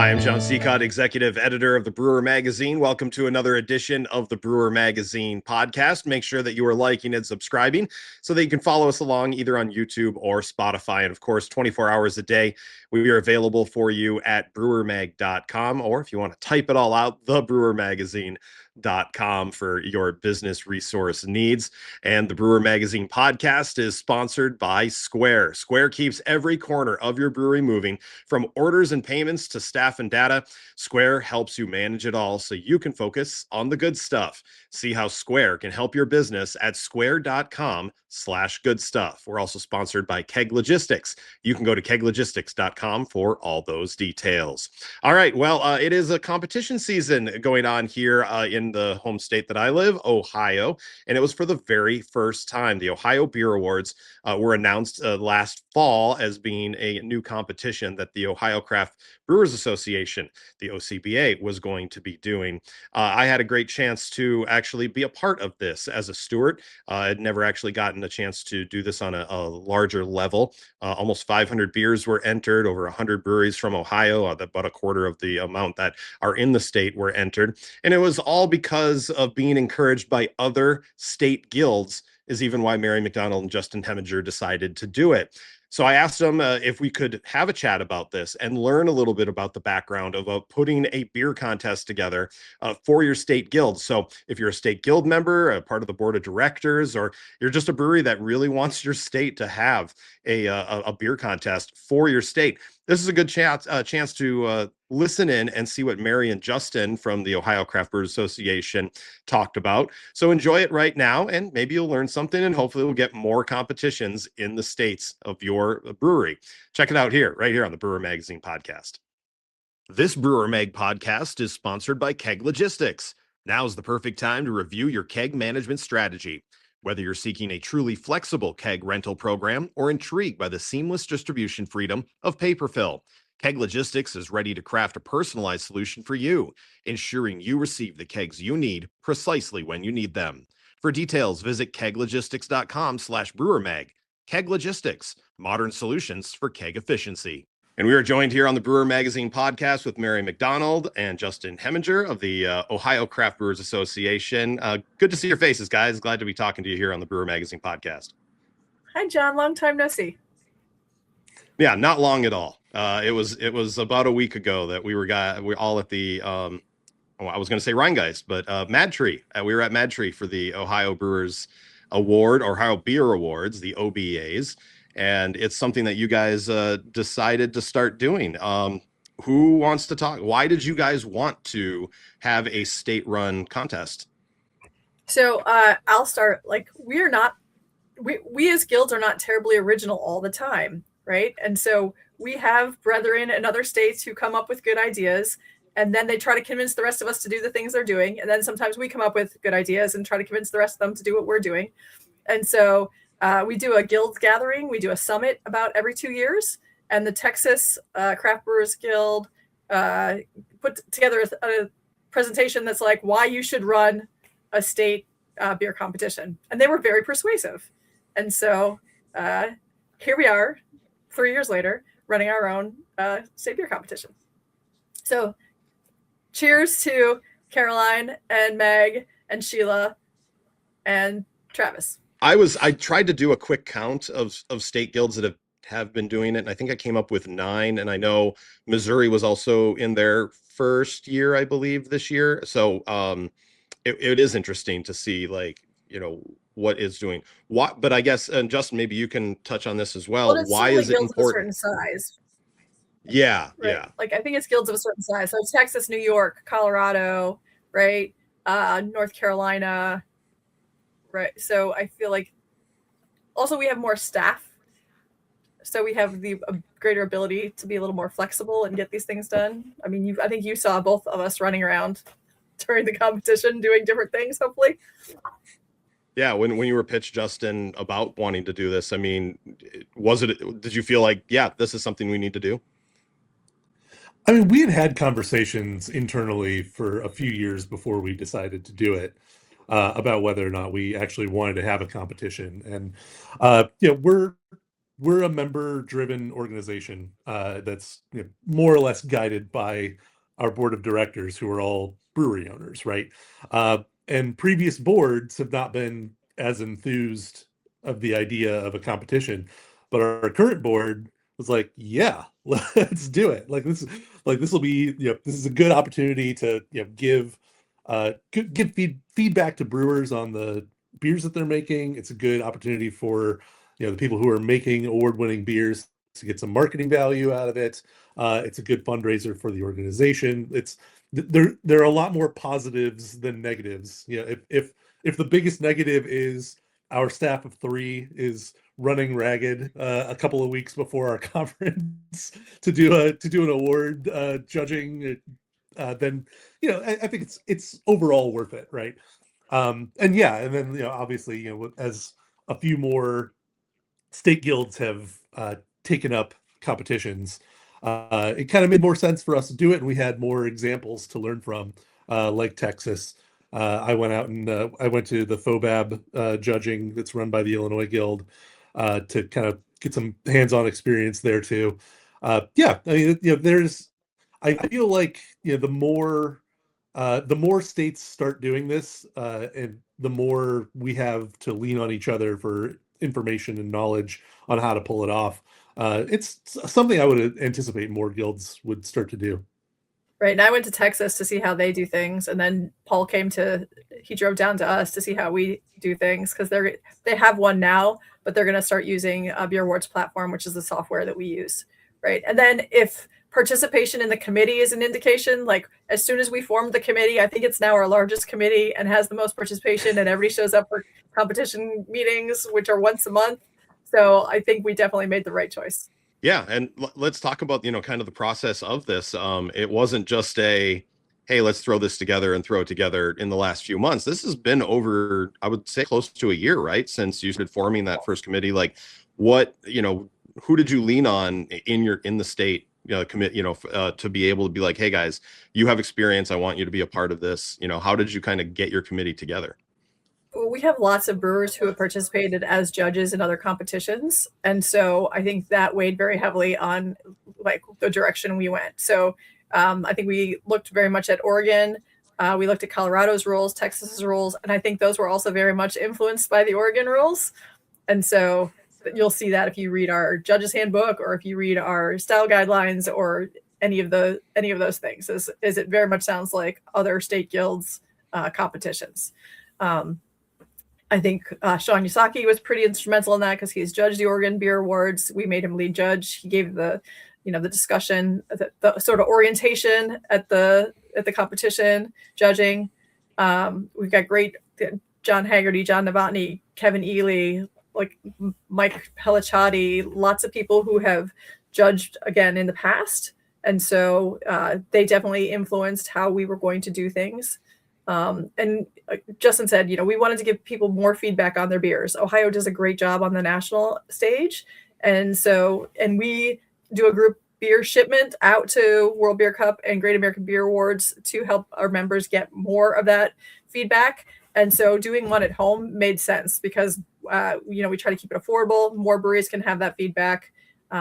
Hi, I'm Jon Sicotte, executive editor of the Brewer Magazine. Welcome to another edition of the Brewer Magazine podcast. Make sure that you are liking and subscribing so that you can follow us along either on YouTube or Spotify. And of course, 24 hours a day, we are available for you at brewermag.com, or if you want to type it all out, thebrewermagazine.com for your business resource needs. And the Brewer Magazine podcast is sponsored by Square. Square keeps every corner of your brewery moving, from orders and payments to staff and data. Square helps you manage it all so you can focus on the good stuff. See how Square can help your business at square.com/good stuff. We're also sponsored by Keg Logistics. You can go to keglogistics.com for all those details. All right. Well, it is a competition season going on here in the home state that I live, Ohio. And it was for the very first time. The Ohio Beer Awards were announced last fall as being a new competition that the Ohio Craft Brewers Association, the OCBA, was going to be doing. I had a great chance to actually be a part of this as a steward. I'd never actually gotten a chance to do this on a larger level. Almost 500 beers were entered, over 100 breweries from Ohio, about a quarter of the amount that are in the state were entered. And it was all because of being encouraged by other state guilds, is even why Mary MacDonald and Justin Hemminger decided to do it. So I asked them if we could have a chat about this and learn a little bit about the background of putting a beer contest together for your state guild. So if you're a state guild member, a part of the board of directors, or you're just a brewery that really wants your state to have a beer contest for your state, this is a good chance to listen in and see what Mary and Justin from the Ohio Craft Brewers Association talked about. So enjoy it right now, and maybe you'll learn something, and hopefully we'll get more competitions in the states of your brewery. Check it out right here on the Brewer Magazine podcast. This Brewer Mag podcast is sponsored by Keg Logistics. Now's the perfect time to review your keg management strategy. Whether you're seeking a truly flexible keg rental program or intrigued by the seamless distribution freedom of paper fill, Keg Logistics is ready to craft a personalized solution for you, ensuring you receive the kegs you need precisely when you need them. For details, visit keglogistics.com/brewermag. Keg Logistics, modern solutions for keg efficiency. And we are joined here on the Brewer Magazine podcast with Mary MacDonald and Justin Hemminger of the Ohio Craft Brewers Association. Good to see your faces, guys. Glad to be talking to you here on the Brewer Magazine podcast. Hi, John. Long time no see. Yeah, not long at all. It was about a week ago that we were all at the I was going to say Rheingeist, but Mad Tree. We were at Mad Tree for the Ohio Brewers Award, or Ohio Beer Awards, the OBAs. And it's something that you guys decided to start doing. Who wants to talk? Why did you guys want to have a state-run contest? So I'll start. We as guilds are not terribly original all the time, right? And so we have brethren in other states who come up with good ideas, and then they try to convince the rest of us to do the things they're doing. And then sometimes we come up with good ideas and try to convince the rest of them to do what we're doing. And so we do a guild gathering. We do a summit about every 2 years. And the Texas Craft Brewers Guild put together a presentation that's like why you should run a state beer competition. And they were very persuasive. And so here we are 3 years later running our own state beer competition. So cheers to Caroline and Meg and Sheila and Travis. I tried to do a quick count of state guilds that have been doing it, and I think I came up with 9. And I know Missouri was also in their first year, I believe, this year. So it is interesting to see, what is doing what. But I guess, and Justin, maybe you can touch on this as well. Why is it important? Of a certain size. Yeah, right? Yeah. I think it's guilds of a certain size. So Texas, New York, Colorado, right? North Carolina. Right. So I feel like also we have more staff. So we have the greater ability to be a little more flexible and get these things done. I mean, I think you saw both of us running around during the competition doing different things, hopefully. Yeah. When you were pitched, Justin, about wanting to do this, I mean, did you feel like, yeah, this is something we need to do? I mean, we had conversations internally for a few years before we decided to do it. About whether or not we actually wanted to have a competition. And, we're we're a member-driven organization that's more or less guided by our board of directors, who are all brewery owners, right? And previous boards have not been as enthused of the idea of a competition, but our current board was like, "Yeah, let's do it. This will be this is a good opportunity to give feedback to brewers on the beers that they're making. It's a good opportunity for the people who are making award-winning beers to get some marketing value out of it. It's a good fundraiser for the organization. There are a lot more positives than negatives. If the biggest negative is our staff of 3 is running ragged a couple of weeks before our conference to do an award judging, then I think it's overall worth it, right? And then obviously as a few more state guilds have taken up competitions, it kind of made more sense for us to do it, and we had more examples to learn from, like Texas. I went to the FOBAB judging that's run by the Illinois Guild to kind of get some hands-on experience there too. I mean, I feel like the more states start doing this, and the more we have to lean on each other for information and knowledge on how to pull it off. It's something I would anticipate more guilds would start to do. Right. And I went to Texas to see how they do things. And then Paul he drove down to us to see how we do things, because they have one now, but they're going to start using Beer Awards platform, which is the software that we use. Right. And then if participation in the committee is an indication, like as soon as we formed the committee, I think it's now our largest committee and has the most participation, and everybody shows up for competition meetings, which are once a month. So I think we definitely made the right choice. Yeah, and let's talk about kind of the process of this. It wasn't just hey, let's throw this together and throw it together in the last few months. This has been over, I would say, close to a year, right, since you started forming that first committee. Like, what who did you lean on in the state to be able to be like, hey guys, you have experience, I want you to be a part of this. How did you kind of get your committee together? We have lots of brewers who have participated as judges in other competitions. And so I think that weighed very heavily on like the direction we went. So I think we looked very much at Oregon. We looked at Colorado's rules, Texas's rules, and I think those were also very much influenced by the Oregon rules. And so you'll see that if you read our judges handbook, or if you read our style guidelines, or any of those things, is it very much sounds like other state guilds competitions. I think Sean Yasaki was pretty instrumental in that, because he's judged the Oregon Beer Awards. We made him lead judge. He gave the discussion, the sort of orientation at the competition judging. We've got great John Haggerty, John Novotny, Kevin Ely, like Mike Pellicciati, lots of people who have judged again in the past. And so they definitely influenced how we were going to do things. And Justin said, we wanted to give people more feedback on their beers. Ohio does a great job on the national stage. And we do a group beer shipment out to World Beer Cup and Great American Beer Awards to help our members get more of that feedback. And so doing one at home made sense, because, we try to keep it affordable. More breweries can have that feedback,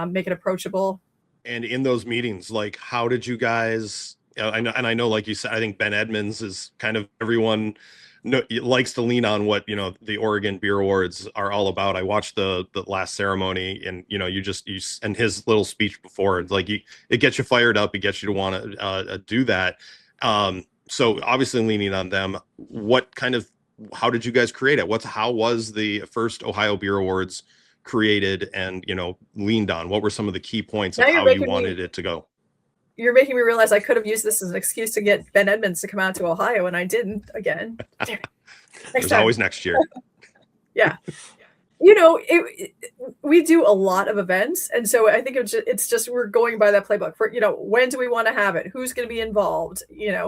make it approachable. And in those meetings, like, how did you guys, I know, like you said, I think Ben Edmonds is kind of, everyone likes to lean on what, the Oregon Beer Awards are all about. I watched the last ceremony, and, you and his little speech before, like, it gets you fired up. It gets you to want to do that. So obviously leaning on them, how did you guys create it? How was the first Ohio Beer Awards created and, leaned on? What were some of the key points of how you wanted it to go? You're making me realize I could have used this as an excuse to get Ben Edmonds to come out to Ohio, and I didn't again. There's always next year. Yeah. We do a lot of events. And so I think it's just we're going by that playbook for, when do we want to have it? Who's going to be involved?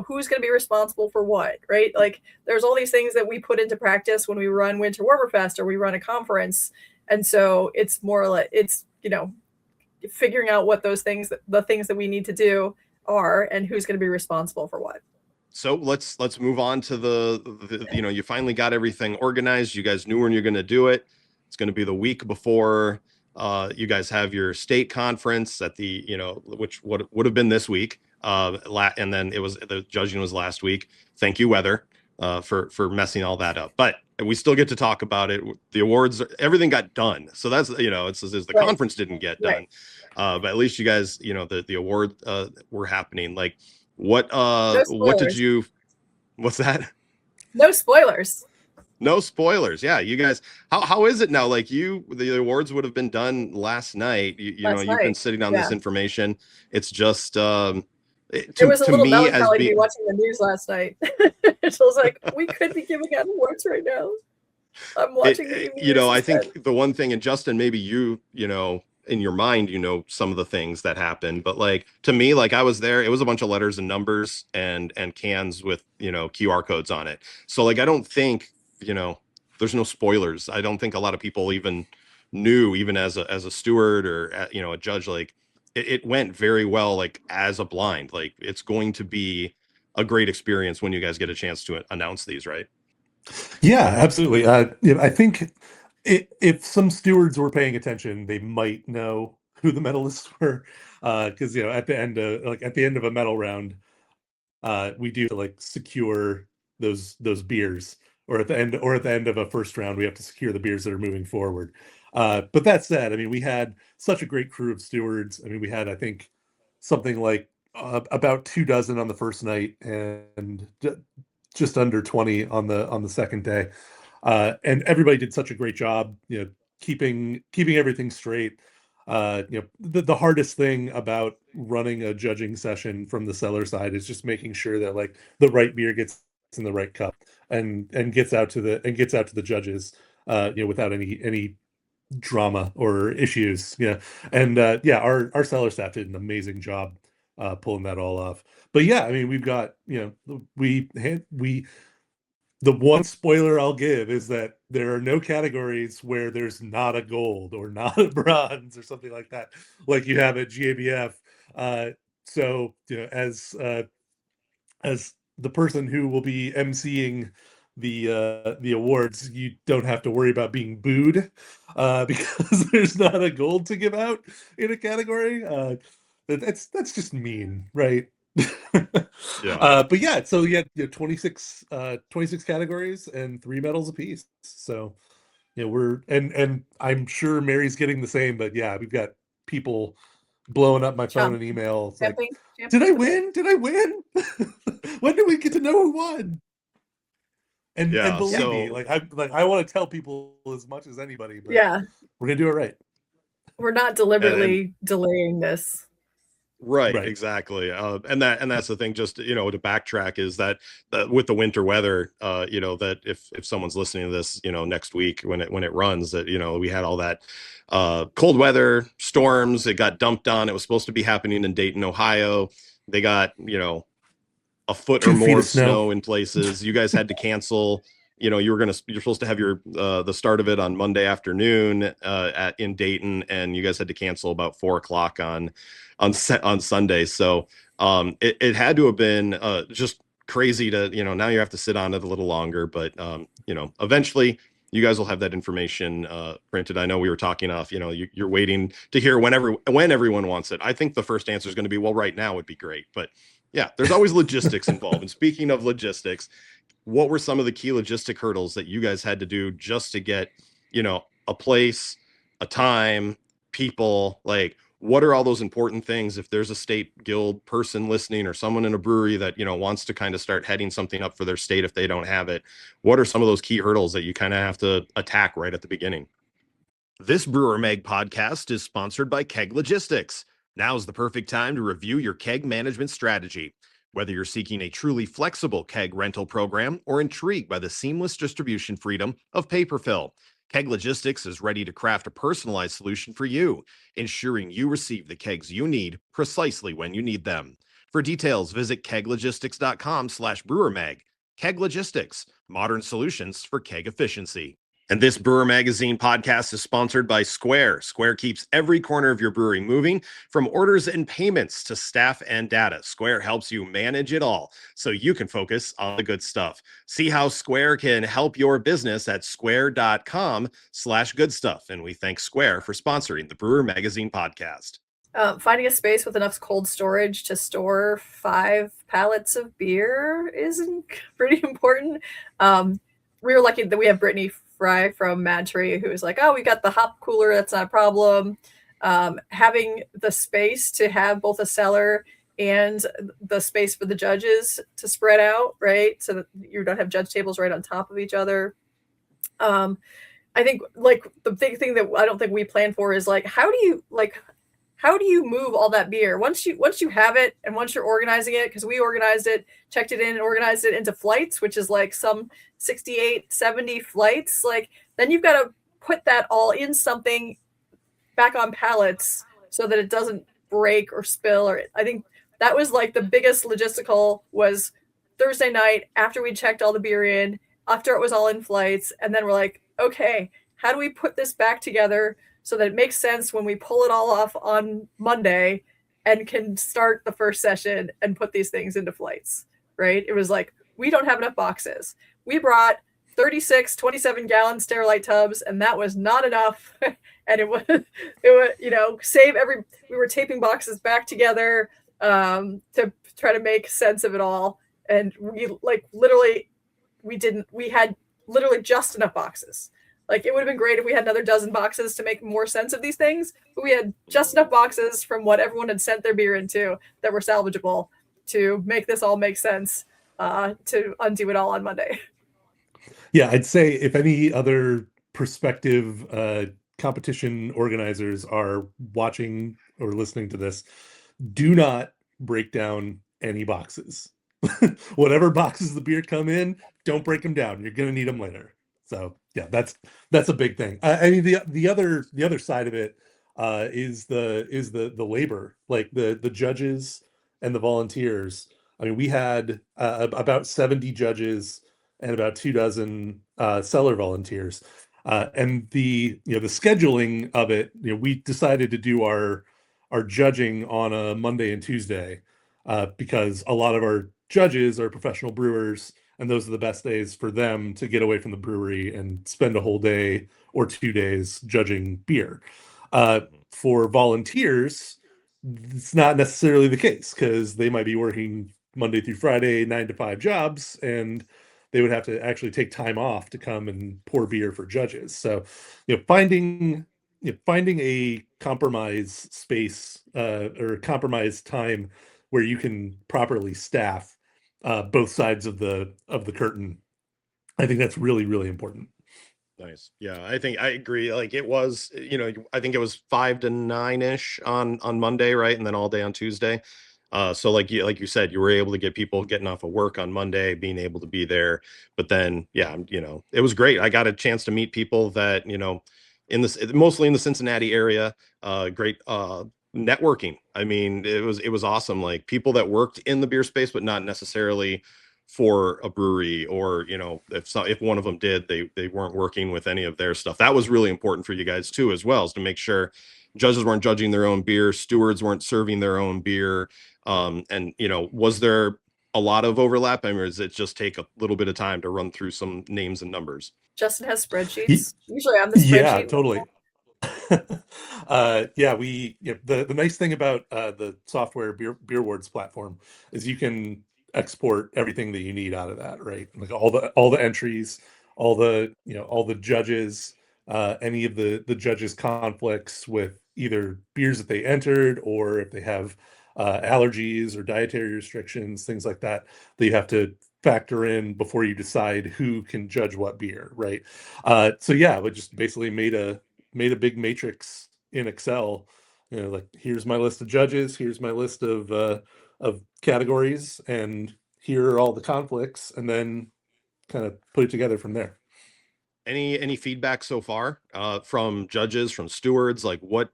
Who's going to be responsible for what, right? Like, there's all these things that we put into practice when we run Winter Warmerfest or we run a conference. And so it's more like, figuring out what the things that we need to do are, and who's going to be responsible for what. So let's move on to the you finally got everything organized. You guys knew when you're going to do it. It's going to be the week before you guys have your state conference at the, which would have been this week. And then the judging was last week. Thank you, weather, for messing all that up. But we still get to talk about it. The awards, everything got done. So that's, it's as the conference didn't get done. But at least you guys, the award were happening. Like what did you, what's that? No spoilers. No spoilers. Yeah, you guys. How is it now? Like the awards would have been done last night. You've been sitting on this information. It's just it was a little melancholy to be watching the news last night. So I was like, we could be giving out awards right now. I'm watching. I think the one thing, and Justin, maybe you in your mind, some of the things that happened, but like to me, like I was there, it was a bunch of letters and numbers and cans with QR codes on it. So like I don't think there's no spoilers. I don't think a lot of people even knew, even as a steward or a judge, like it went very well, like as a blind. Like it's going to be a great experience when you guys get a chance to announce these, right? Yeah, absolutely. I think if some stewards were paying attention, they might know who the medalists were, because at the end of a medal round, we do like secure those beers. Or at the end of a first round, we have to secure the beers that are moving forward. But that said, I mean, we had such a great crew of stewards. I mean, we had, I think, something like about 24 on the first night and just under 20 on the second day. And everybody did such a great job, keeping everything straight. The hardest thing about running a judging session from the cellar side is just making sure that like the right beer gets in the right cup and gets out to the judges, without any drama or issues. And our cellar staff did an amazing job pulling that all off. But yeah, I mean, we've got, the one spoiler I'll give is that there are no categories where there's not a gold or not a bronze or something like that, like you have at GABF. So, as the person who will be emceeing the awards, you don't have to worry about being booed because there's not a gold to give out in a category. That's just mean, right? Yeah. But yeah, so you had 26 categories and 3 medals apiece. So we're and I'm sure Mary's getting the same, but yeah, we've got people blowing up my phone and email. Like, did I win? When do we get to know who won? And believe me, I want to tell people as much as anybody, but we're gonna do it right. We're not deliberately delaying this. Right, exactly. And that's the thing, just, to backtrack is that with the winter weather, that if someone's listening to this, next week when it runs, that, we had all that cold weather, storms, it got dumped on. It was supposed to be happening in Dayton, Ohio. They got, a foot or more of snow in places. You guys had to cancel. You're supposed to have the start of it on Monday afternoon in Dayton, and you guys had to cancel about 4:00 on Sunday. So it had to have been just crazy to, now you have to sit on it a little longer, but eventually you guys will have that information printed. I know we were talking off, you're waiting to hear when everyone wants it. I think the first answer is going to be, well, right now would be great, but yeah, there's always logistics involved. And speaking of logistics, what were some of the key logistic hurdles that you guys had to do just to get, a place, a time, people? Like, what are all those important things? If there's a state guild person listening or someone in a brewery that, wants to kind of start heading something up for their state if they don't have it, what are some of those key hurdles that you kind of have to attack right at the beginning? This Brewer Mag podcast is sponsored by Keg Logistics. Now's the perfect time to review your keg management strategy. Whether you're seeking a truly flexible keg rental program or intrigued by the seamless distribution freedom of paper fill, Keg Logistics is ready to craft a personalized solution for you, ensuring you receive the kegs you need precisely when you need them. For details, visit keglogistics.com/brewermag. Keg Logistics, modern solutions for keg efficiency. And this Brewer Magazine podcast is sponsored by Square. Square keeps every corner of your brewery moving, from orders and payments to staff and data. Square helps you manage it all so you can focus on the good stuff. See how Square can help your business at square.com/good stuff. And we thank Square for sponsoring the Brewer Magazine podcast. Finding a space with enough cold storage to store 5 pallets of beer is pretty important. We were lucky that we have Brittany Fry from Mad Tree, who was like, oh, we got the hop cooler, that's not a problem. Having the space to have both a cellar and the space for the judges to spread out, right? So that you don't have judge tables right on top of each other. I think like the big thing that I don't think we plan for is like, how do you move all that beer once you have it, and once you're organizing it, because we organized it, checked it in, and organized it into flights, which is like some 68, 70 flights. Like, then you've got to put that all in something back on pallets so that it doesn't break or spill. Or I think that was like the biggest logistical was Thursday night after we checked all the beer in, after it was all in flights, and then we're like, okay, how do we put this back together so that it makes sense when we pull it all off on Monday and can start the first session and put these things into flights, right? It was like, we don't have enough boxes. We brought 36 27-gallon Sterilite tubs, and that was not enough. And it was, we were taping boxes back together to try to make sense of it all. And we had literally just enough boxes. Like, it would have been great if we had another dozen boxes to make more sense of these things, but we had just enough boxes from what everyone had sent their beer into that were salvageable to make this all make sense, to undo it all on Monday. Yeah, I'd say if any other prospective competition organizers are watching or listening to this, do not break down any boxes. Whatever boxes the beer come in, don't break them down. You're going to need them later. So yeah, that's a big thing. I mean, the other side of it is the labor, like the judges and the volunteers. I mean, we had about 70 judges and about 24 cellar volunteers, and the scheduling of it. We decided to do our judging on a Monday and Tuesday because a lot of our judges are professional brewers, and those are the best days for them to get away from the brewery and spend a whole day or 2 days judging beer. For volunteers, it's not necessarily the case because they might be working Monday through Friday, 9-to-5 jobs, and they would have to actually take time off to come and pour beer for judges. So, finding a compromise space or a compromise time where you can properly staff both sides of the curtain, I think that's really, really important. Nice. Yeah, I think I agree. Like, it was, I think it was 5 to 9-ish on Monday, right? And then all day on Tuesday. So like you said, you were able to get people getting off of work on Monday, being able to be there. But then, yeah, it was great. I got a chance to meet people that, mostly in the Cincinnati area, great networking. I mean, it was awesome. Like, people that worked in the beer space, but not necessarily for a brewery, or if one of them did, they weren't working with any of their stuff. That was really important for you guys too, as well, as to make sure judges weren't judging their own beer, stewards weren't serving their own beer. And was there a lot of overlap? I mean, or does it just take a little bit of time to run through some names and numbers? Justin has spreadsheets. Usually I'm the spreadsheet. Yeah, totally. The nice thing about the software Beer Awards platform is you can export everything that you need out of that, right? Like all the entries, all the judges, any of the judges' conflicts with either beers that they entered, or if they have allergies or dietary restrictions, things like that you have to factor in before you decide who can judge what beer, right? So yeah, we just basically made a big matrix in Excel. Like, here's my list of judges, here's my list of categories, and here are all the conflicts, and then kind of put it together from there. Any feedback so far from judges, from stewards? Like, what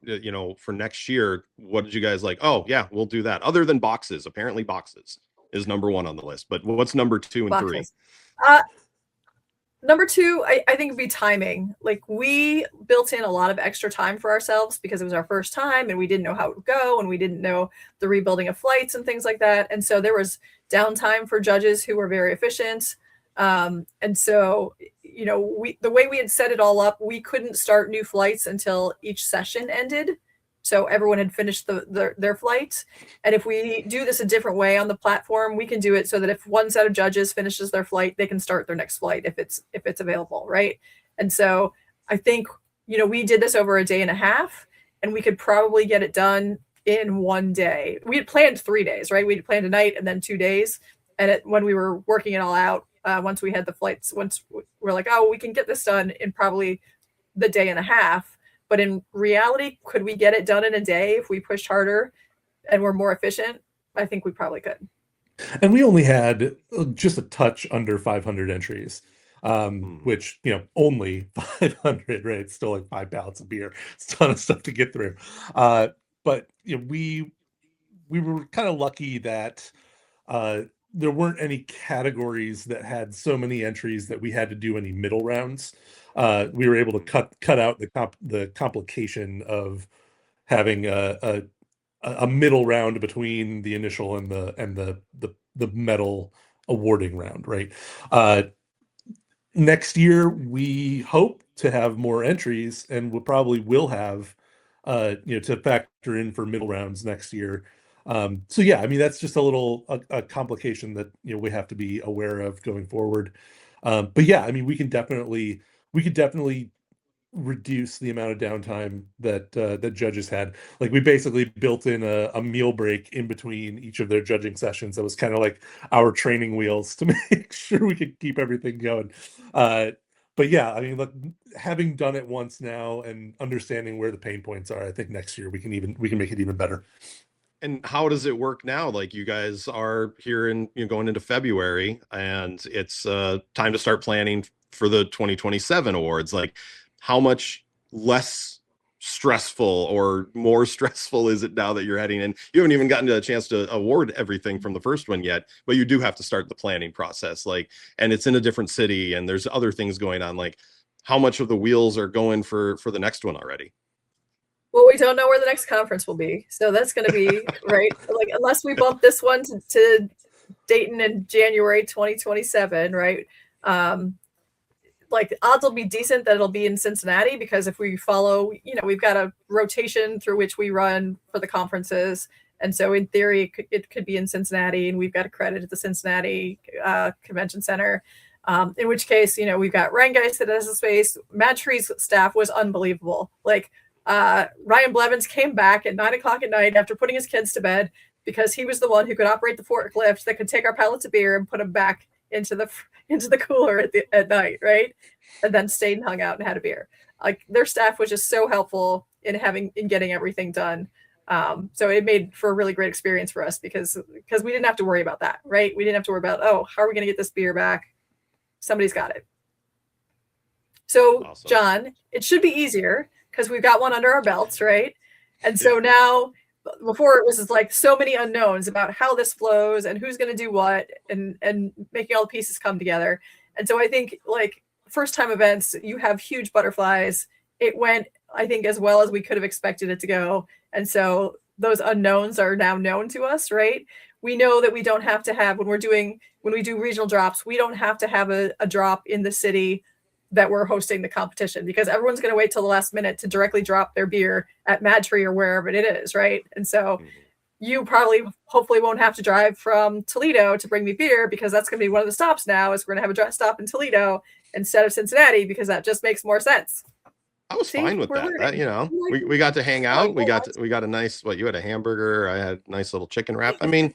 for next year, what did you guys like? Oh yeah, we'll do that. Other than boxes, apparently boxes is number 1 on the list, but what's number 2 and boxes. 3? Number two, I think would be timing. Like, we built in a lot of extra time for ourselves because it was our first time and we didn't know how it would go, and we didn't know the rebuilding of flights and things like that. And so there was downtime for judges who were very efficient. And so, the way we had set it all up, we couldn't start new flights until each session ended. So everyone had finished their flights. And if we do this a different way on the platform, we can do it so that if one set of judges finishes their flight, they can start their next flight if it's available, right? And so I think, we did this over a day and a half, and we could probably get it done in one day. We had planned 3 days, right? We had planned a night and then 2 days. And when we were working it all out, once we had the flights, once we're like, oh, we can get this done in probably the day and a half. But in reality, could we get it done in a day if we pushed harder and were more efficient? I think we probably could. And we only had just a touch under 500 entries, which, only 500, right? It's still like 5 pallets of beer. It's a ton of stuff to get through. But we were kind of lucky that there weren't any categories that had so many entries that we had to do any middle rounds. We were able to cut out the complication of having a middle round between the initial and the medal awarding round, right? Next year we hope to have more entries, and we probably will have to factor in for middle rounds next year. So yeah, I mean, that's just a complication that we have to be aware of going forward. But yeah, I mean, we could definitely reduce the amount of downtime that judges had. Like, we basically built in a meal break in between each of their judging sessions. That was kind of like our training wheels to make sure we could keep everything going. But yeah, I mean, look, having done it once now and understanding where the pain points are, I think next year we can make it even better. And how does it work now? Like, you guys are here in, going into February, and it's time to start planning for the 2027 awards. Like, how much less stressful or more stressful is it now that you're heading in? You haven't even gotten a chance to award everything from the first one yet, but you do have to start the planning process. Like, and it's in a different city, and there's other things going on. Like, how much of the wheels are going for the next one already? Well, we don't know where the next conference will be. So that's going to be, right? Like, unless we bump this one to Dayton in January 2027, right? Like, odds will be decent that it'll be in Cincinnati, because if we follow, we've got a rotation through which we run for the conferences. And so in theory, it could be in Cincinnati, and we've got a credit at the Cincinnati Convention Center. In which case, we've got Rangeist that has a space. Mad Tree's staff was unbelievable. Like, Ryan Blevins came back at 9:00 at night after putting his kids to bed, because he was the one who could operate the forklift that could take our pallets of beer and put them back into the cooler at night, right? And then stayed and hung out and had a beer. Like, their staff was just so helpful in getting everything done. So it made for a really great experience for us, because we didn't have to worry about that, right? We didn't have to worry about, oh, how are we going to get this beer back? Somebody's got it. So awesome. John, it should be easier, because we've got one under our belts, right? And so now, before it was just like so many unknowns about how this flows and who's going to do what, and making all the pieces come together. And so I think, like, first time events, you have huge butterflies. It went, I think, as well as we could have expected it to go. And so those unknowns are now known to us, right? We know that we don't have to have, when we do regional drops, we don't have to have a drop in the city that we're hosting the competition, because everyone's going to wait till the last minute to directly drop their beer at Mad Tree or wherever it is, right? And so you hopefully won't have to drive from Toledo to bring me beer, because that's going to be one of the stops now, is we're going to have a stop in Toledo instead of Cincinnati, because that just makes more sense. I was fine with that. We got to hang out. We got a nice, you had a hamburger. I had a nice little chicken wrap. I mean,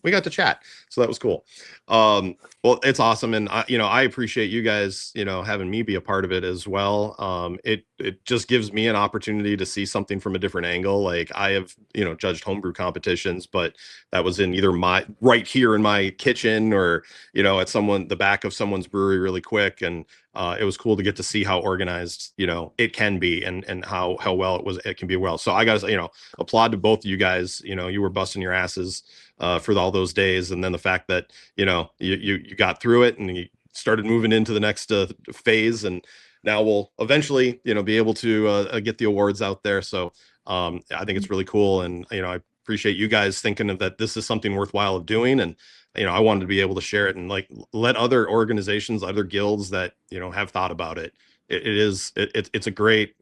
we got to chat. So that was cool. Well, it's awesome. And I appreciate you guys, having me be a part of it as well. It just gives me an opportunity to see something from a different angle. Like, I have, judged homebrew competitions, but that was in either right here in my kitchen, or, at the back of someone's brewery really quick. And it was cool to get to see how organized, it can be, and how well it can be well. So I got to, applaud to both of you guys. You were busting your asses for all those days. And then the fact that, you got through it, and started moving into the next phase, and now we'll eventually, be able to get the awards out there. So I think it's really cool, and I appreciate you guys thinking of that this is something worthwhile of doing, and I wanted to be able to share it and like let other organizations, other guilds that have thought about it. It's a great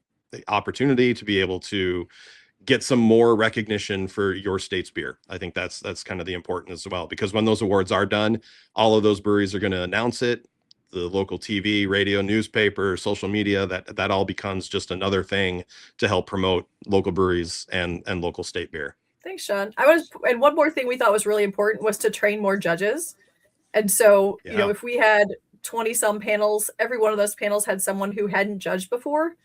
opportunity to be able to get some more recognition for your state's beer. I think that's kind of the important as well, because when those awards are done, all of those breweries are going to announce it. The local TV, radio, newspaper, social media, that all becomes just another thing to help promote local breweries and local state beer. Thanks, Sean. And one more thing we thought was really important was to train more judges. And so, if we had 20 some panels, every one of those panels had someone who hadn't judged before.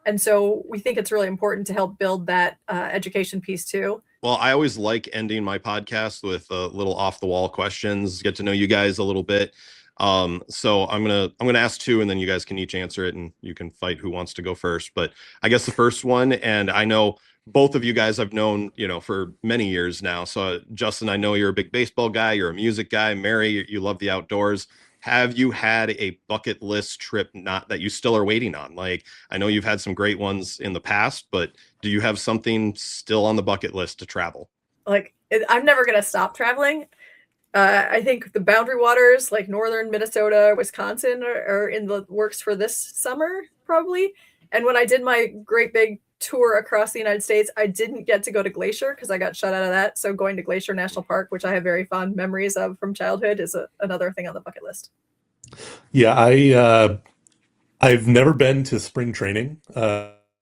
And so we think it's really important to help build that education piece too. Well, I always like ending my podcast with a little off the wall questions, get to know you guys a little bit. So I'm gonna ask two, and then you guys can each answer it, and you can fight who wants to go first. But I guess the first one, and I know both of you guys I've known, for many years now. So Justin, I know you're a big baseball guy, you're a music guy. Mary, you love the outdoors. Have you had a bucket list trip that you still are waiting on? Like, I know you've had some great ones in the past, but do you have something still on the bucket list to travel? Like, I'm never going to stop traveling. I think the boundary waters, like northern Minnesota, Wisconsin, are in the works for this summer, probably. And when I did my great big tour across the United States, I didn't get to go to Glacier because I got shut out of that. So going to Glacier National Park, which I have very fond memories of from childhood, is another thing on the bucket list. Yeah, I've never been to spring training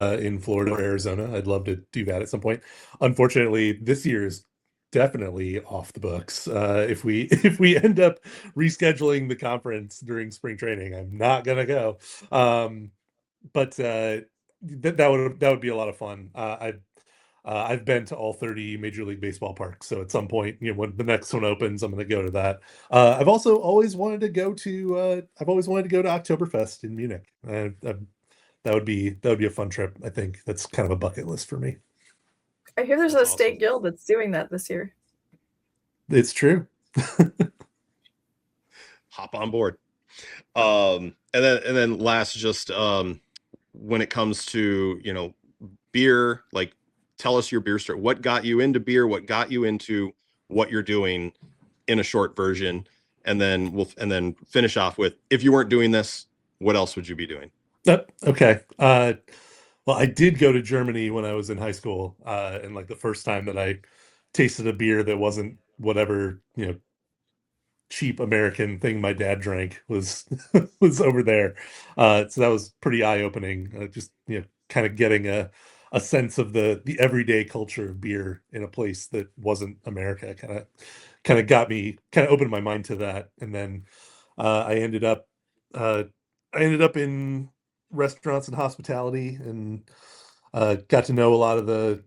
in Florida or Arizona. I'd love to do that at some point. Unfortunately, this year is definitely off the books. If we end up rescheduling the conference during spring training, I'm not gonna go. But that would be a lot of fun. I've been to all 30 Major League Baseball parks, so at some point, when the next one opens, I'm going to go to that. I've also always wanted to go to Oktoberfest in Munich. That would be a fun trip. I think that's kind of a bucket list for me. I hear there's a state guild that's doing that this year. It's true. Hop on board. And then last, just when it comes to beer, like, tell us your beer story. What got you into beer? What got you into what you're doing in a short version? And then finish off with, if you weren't doing this, what else would you be doing? Okay. Well, I did go to Germany when I was in high school, and like the first time that I tasted a beer that wasn't whatever cheap American thing my dad drank was over there. So that was pretty eye-opening. Just kind of getting a sense of the everyday culture of beer in a place that wasn't America. Kind of got me, kind of opened my mind to that. And then I ended up in restaurants and hospitality, and got to know a lot of the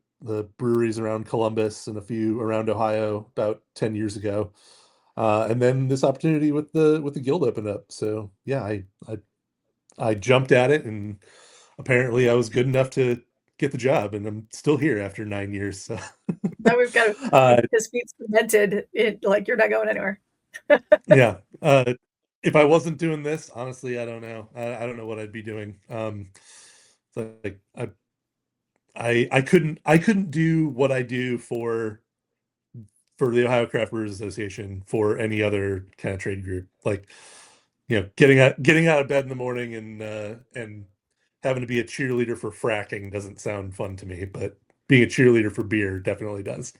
breweries around Columbus and a few around Ohio about 10 years ago. And then this opportunity with the guild opened up. So yeah, I jumped at it, and apparently I was good enough to get the job, and I'm still here after 9 years. So now we've got his feet cemented. Like, you're not going anywhere. Yeah. If I wasn't doing this, honestly, I don't know. I don't know what I'd be doing. So like I couldn't do what I do for the Ohio Craft Brewers Association for any other kind of trade group. Like, getting out of bed in the morning and having to be a cheerleader for fracking doesn't sound fun to me, but being a cheerleader for beer definitely does.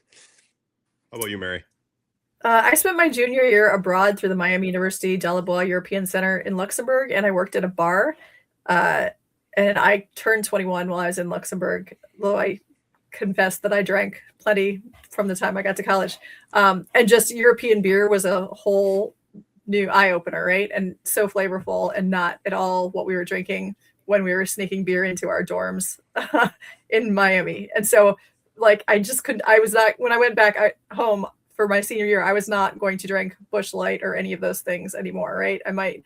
How about you, Mary? I spent my junior year abroad through the Miami University Delebois European Center in Luxembourg, and I worked at a bar. And I turned 21 while I was in Luxembourg, though I confess that I drank plenty from the time I got to college. And just European beer was a whole new eye-opener, right? And so flavorful, and not at all what we were drinking when we were sneaking beer into our dorms in Miami. And so, like, I just couldn't, I was not, when I went back home for my senior year, I was not going to drink Busch Light or any of those things anymore, right? I might,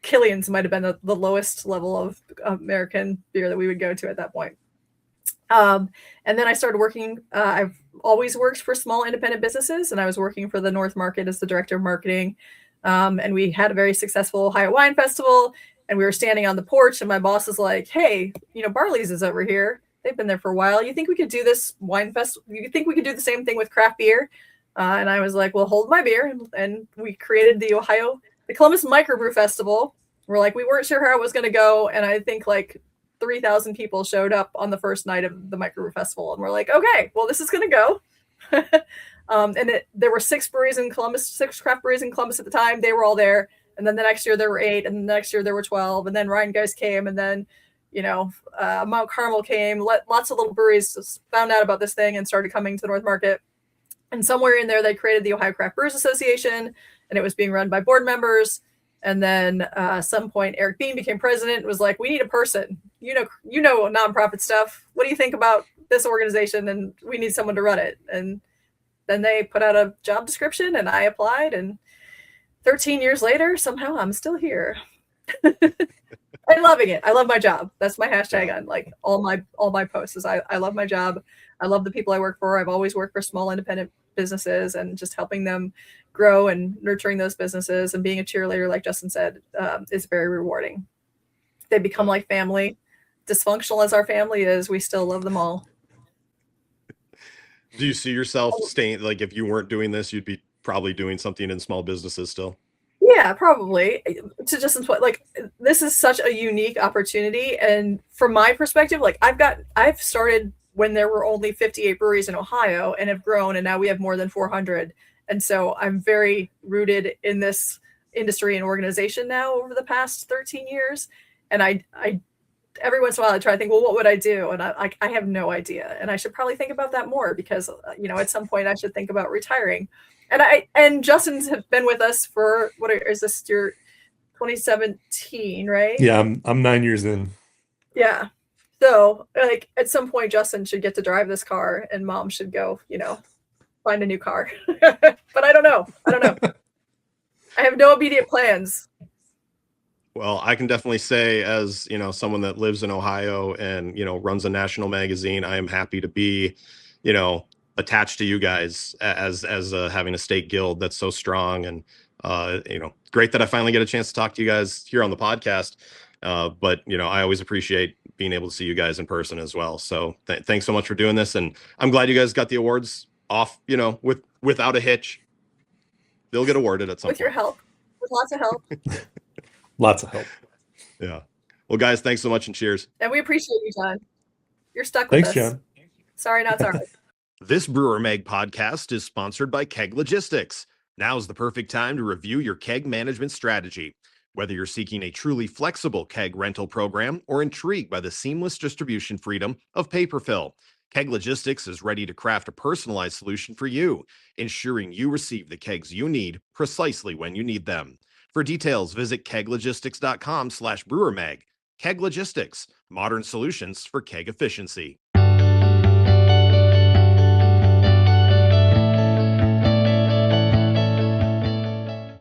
Killian's might have been the lowest level of American beer that we would go to at that point. And then I started working, I've always worked for small independent businesses, and I was working for the North Market as the director of marketing. And we had a very successful Ohio Wine Festival, and we were standing on the porch, and my boss is like, hey, Barley's is over here. They've been there for a while. You think we could do this wine festival? You think we could do the same thing with craft beer? And I was like, well, hold my beer. And we created the Columbus Microbrew Festival. We're like, we weren't sure how it was going to go. And I think like 3,000 people showed up on the first night of the Microbrew Festival. And we're like, okay, well, this is going to go. There were 6 breweries in Columbus, 6 craft breweries in Columbus at the time. They were all there. And then the next year there were 8. And the next year there were 12. And then Ryan Geist came. And then, Mount Carmel came. Lots of little breweries found out about this thing and started coming to the North Market. And somewhere in there, they created the Ohio Craft Brewers Association, and it was being run by board members. And then at some point, Eric Bean became president and was like, we need a person. You know nonprofit stuff. What do you think about this organization? And we need someone to run it. And then they put out a job description, and I applied. And 13 years later, somehow I'm still here. I'm loving it. I love my job. That's my hashtag on like all my posts is I love my job. I love the people I work for. I've always worked for small independent businesses, and just helping them grow and nurturing those businesses and being a cheerleader, like Justin said, is very rewarding. They become like family. Dysfunctional as our family is, we still love them all. Do you see yourself staying, like if you weren't doing this, you'd be probably doing something in small businesses still? Yeah, probably. To Justin's point, like this is such a unique opportunity. And from my perspective, like I've started when there were only 58 breweries in Ohio and have grown, and now we have more than 400. And so I'm very rooted in this industry and organization now over the past 13 years. And I every once in a while I try to think, well, what would I do? And I have no idea. And I should probably think about that more because, at some point I should think about retiring. And Justin's have been with us for is this your 2017, right? Yeah, I'm 9 years in. Yeah. So like at some point Justin should get to drive this car and Mom should go, find a new car. But I don't know. I have no immediate plans. Well, I can definitely say as, someone that lives in Ohio and, runs a national magazine, I am happy to be, attached to you guys as having a state guild that's so strong. And, great that I finally get a chance to talk to you guys here on the podcast. But, I always appreciate being able to see you guys in person as well. So thanks so much for doing this. And I'm glad you guys got the awards off, without a hitch. They'll get awarded at some point. With your help, with lots of help. Lots of help. Yeah. Well, guys, thanks so much and cheers. And we appreciate you, John. You're stuck with us. Thanks, John. Sorry, not sorry. This Brewer Mag podcast is sponsored by Keg Logistics. Now's the perfect time to review your keg management strategy. Whether you're seeking a truly flexible keg rental program or intrigued by the seamless distribution freedom of paper fill, Keg Logistics is ready to craft a personalized solution for you, ensuring you receive the kegs you need precisely when you need them. For details, visit keglogistics.com/brewermag. Keg Logistics, modern solutions for keg efficiency.